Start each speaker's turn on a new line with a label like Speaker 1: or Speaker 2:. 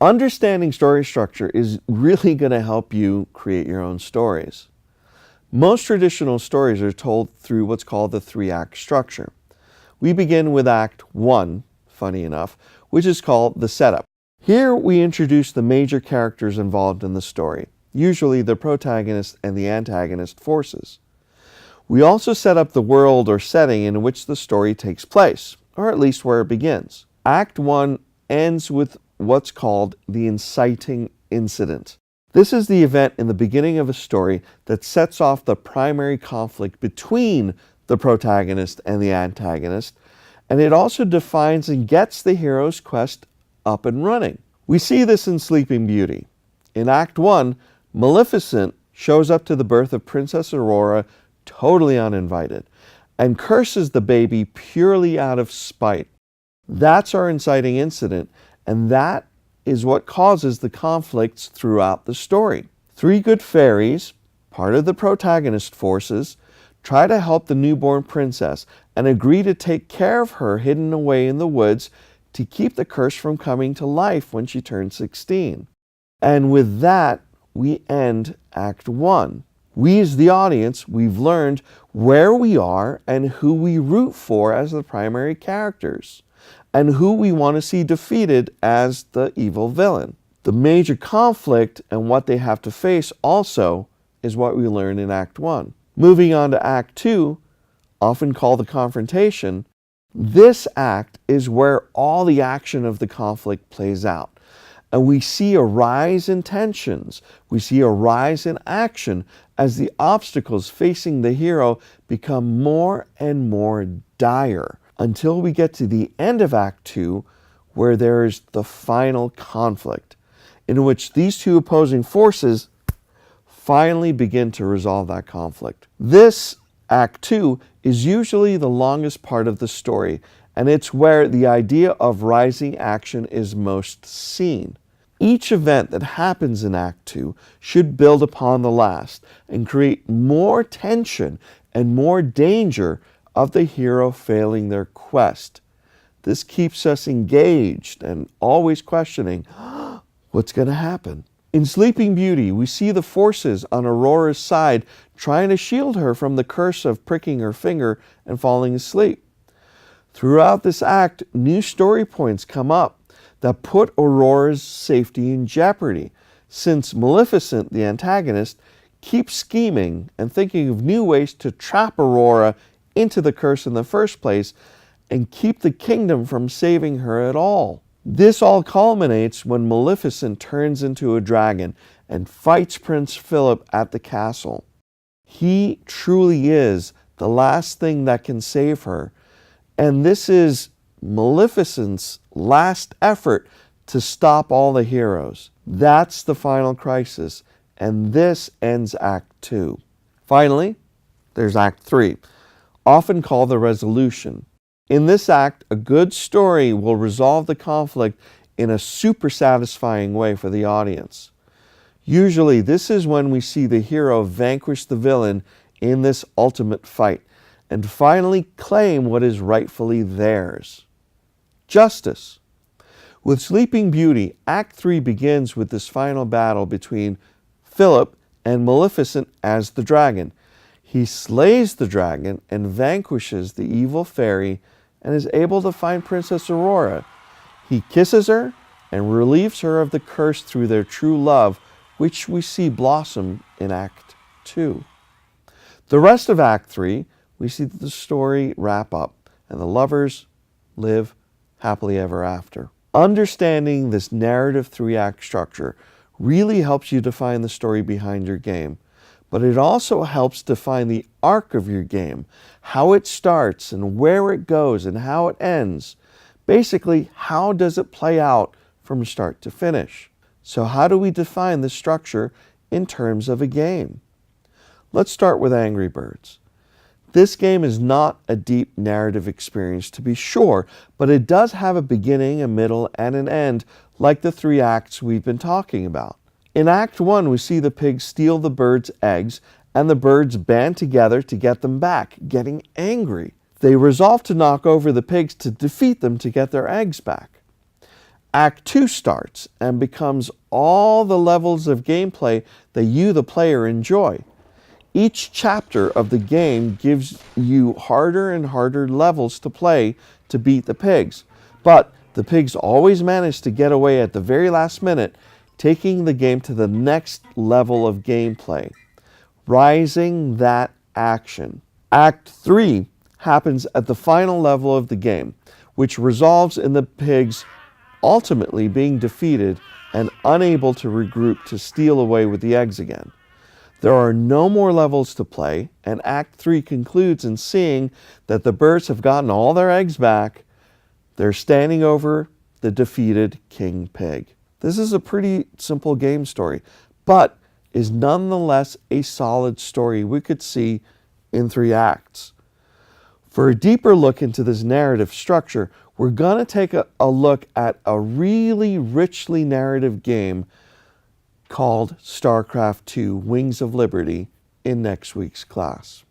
Speaker 1: Understanding story structure is really going to help you create your own stories. Most traditional stories are told through what's called the three-act structure. We begin with Act 1, funny enough, which is called the setup. Here we introduce the major characters involved in the story, usually the protagonist and the antagonist forces. We also set up the world or setting in which the story takes place, or at least where it begins. Act 1 ends with what's called the inciting incident. This is the event in the beginning of a story that sets off the primary conflict between the protagonist and the antagonist, and it also defines and gets the hero's quest up and running. We see this in Sleeping Beauty. In Act 1, Maleficent shows up to the birth of Princess Aurora totally uninvited and curses the baby purely out of spite. That's our inciting incident, and that is what causes the conflicts throughout the story. Three good fairies, part of the protagonist forces, try to help the newborn princess and agree to take care of her hidden away in the woods to keep the curse from coming to life when she turns 16. And with that, we end Act 1. We as the audience, we've learned where we are and who we root for as the primary characters, and who we want to see defeated as the evil villain. The major conflict and what they have to face also is what we learn in Act 1. Moving on to Act 2, often called the Confrontation, this act is where all the action of the conflict plays out. And we see a rise in tensions. We see a rise in action as the obstacles facing the hero become more and more dire, until we get to the end of Act 2, where there is the final conflict, in which these two opposing forces finally begin to resolve that conflict. This, Act 2, is usually the longest part of the story, and it's where the idea of rising action is most seen. Each event that happens in Act 2 should build upon the last and create more tension and more danger of the hero failing their quest. This keeps us engaged and always questioning, what's going to happen? In Sleeping Beauty, we see the forces on Aurora's side trying to shield her from the curse of pricking her finger and falling asleep. Throughout this act, new story points come up that put Aurora's safety in jeopardy, since Maleficent, the antagonist, keeps scheming and thinking of new ways to trap Aurora into the curse in the first place and keep the kingdom from saving her at all. This all culminates when Maleficent turns into a dragon and fights Prince Philip at the castle. He truly is the last thing that can save her, and this is Maleficent's last effort to stop all the heroes. That's the final crisis, and this ends Act 2. Finally, there's Act 3, often called the resolution. In this act, a good story will resolve the conflict in a super satisfying way for the audience. Usually, this is when we see the hero vanquish the villain in this ultimate fight and finally claim what is rightfully theirs. Justice. With Sleeping Beauty, Act 3 begins with this final battle between Philip and Maleficent as the dragon. He slays the dragon and vanquishes the evil fairy and is able to find Princess Aurora. He kisses her and relieves her of the curse through their true love, which we see blossom in Act 2. The rest of Act 3, we see the story wrap up and the lovers live happily ever after. Understanding this narrative three-act structure really helps you define the story behind your game, but it also helps define the arc of your game, how it starts and where it goes and how it ends. Basically, how does it play out from start to finish? So how do we define the structure in terms of a game? Let's start with Angry Birds. This game is not a deep narrative experience, to be sure, but it does have a beginning, a middle, and an end, like the three acts we've been talking about. In Act 1, we see the pigs steal the birds' eggs, and the birds band together to get them back, getting angry. They resolve to knock over the pigs to defeat them to get their eggs back. Act 2 starts and becomes all the levels of gameplay that you, the player, enjoy. Each chapter of the game gives you harder and harder levels to play to beat the pigs. But the pigs always manage to get away at the very last minute, taking the game to the next level of gameplay. Rising that action. Act 3 happens at the final level of the game, which resolves in the pigs ultimately being defeated and unable to regroup to steal away with the eggs again. There are no more levels to play, and Act 3 concludes in seeing that the birds have gotten all their eggs back. They're standing over the defeated king pig. This is a pretty simple game story, but is nonetheless a solid story we could see in 3 acts. For a deeper look into this narrative structure, we're going to take a look at a really richly narrative game called StarCraft II: Wings of Liberty in next week's class.